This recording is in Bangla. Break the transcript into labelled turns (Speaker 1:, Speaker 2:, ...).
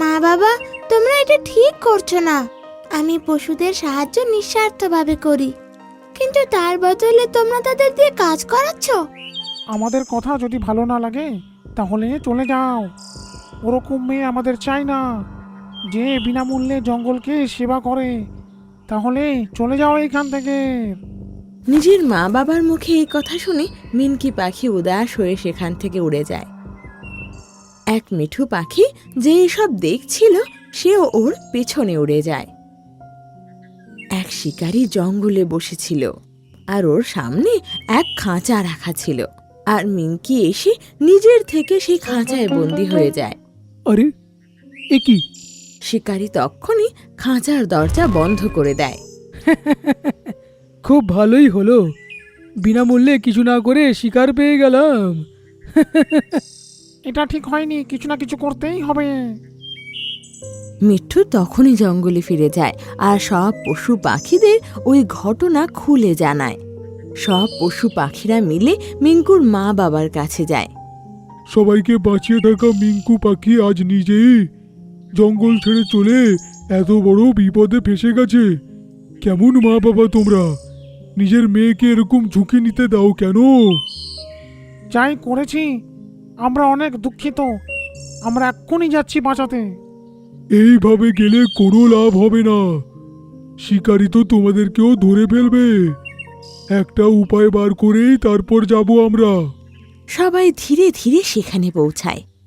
Speaker 1: মা বাবা, তোমরা এটা ঠিক করছো না। আমি পশুদের সাহায্য নিঃস্বার্থভাবে করি, কিন্তু তার বদলে তোমরা তাদের দিয়ে কাজ করাচ্ছ।
Speaker 2: আমাদের কথা যদি ভালো না লাগে তাহলে চলে যাও। ওরকম মেয়ে আমাদের চাই না, যে বিনামূল্যে জঙ্গলকে সেবা করে। তাহলে চলে যাও এইখান থেকে।
Speaker 3: নিজের মা বাবার মুখে এই কথা শুনে মিনকি পাখি উদাস হয়ে সেখান থেকে উড়ে যায়। এক মিঠু পাখি যে এসব দেখছিল সেও ওর পেছনে উড়ে যায়। এক শিকারী জঙ্গলে বসেছিল আর ওর সামনে এক খাঁচা রাখা ছিল, আর মিনকি এসে নিজের থেকে সেই খাঁচায় বন্দী হয়ে যায়।
Speaker 2: আরে এ কি?
Speaker 3: শিকারী তক্ষুনি খাঁচার দরজা বন্ধ করে দেয়।
Speaker 4: খুব ভালোই হলো, বিনামূল্যে কিছু না করে শিকার পেয়ে গেলাম।
Speaker 2: এটা ঠিক হয়নি, কিছু না কিছু করতেই হবে।
Speaker 3: মিঠু তখনই জঙ্গলে ফিরে যায় আর সব পশু পাখিদের ওই ঘটনা খুলে জানায়। সব পশু পাখিরা মিলে মিঙ্কুর মা বাবার কাছে যায়।
Speaker 5: সবাইকে বাঁচিয়ে থাকা মিঙ্কু পাখি আজ নিজেই জঙ্গল ছেড়ে চলে এত বড় বিপদে ফেসে গেছে। কেমন মা বাবা তোমরা? নিজের মেয়েকে এরকম ঝুঁকি নিতে দাও কেন?
Speaker 2: যাই করেছি আমরা অনেক দুঃখিত। আমরা এক্ষুনি যাচ্ছি বাঁচাতে।
Speaker 5: এইভাবে গেলে কোনো লাভ হবে না, শিকারী তো তোমাদেরকেও ধরে ফেলবে। একটা উপায় বার করেই তারপর যাব আমরা।
Speaker 3: সবাই ধীরে ধীরে সেখানে পৌঁছায়।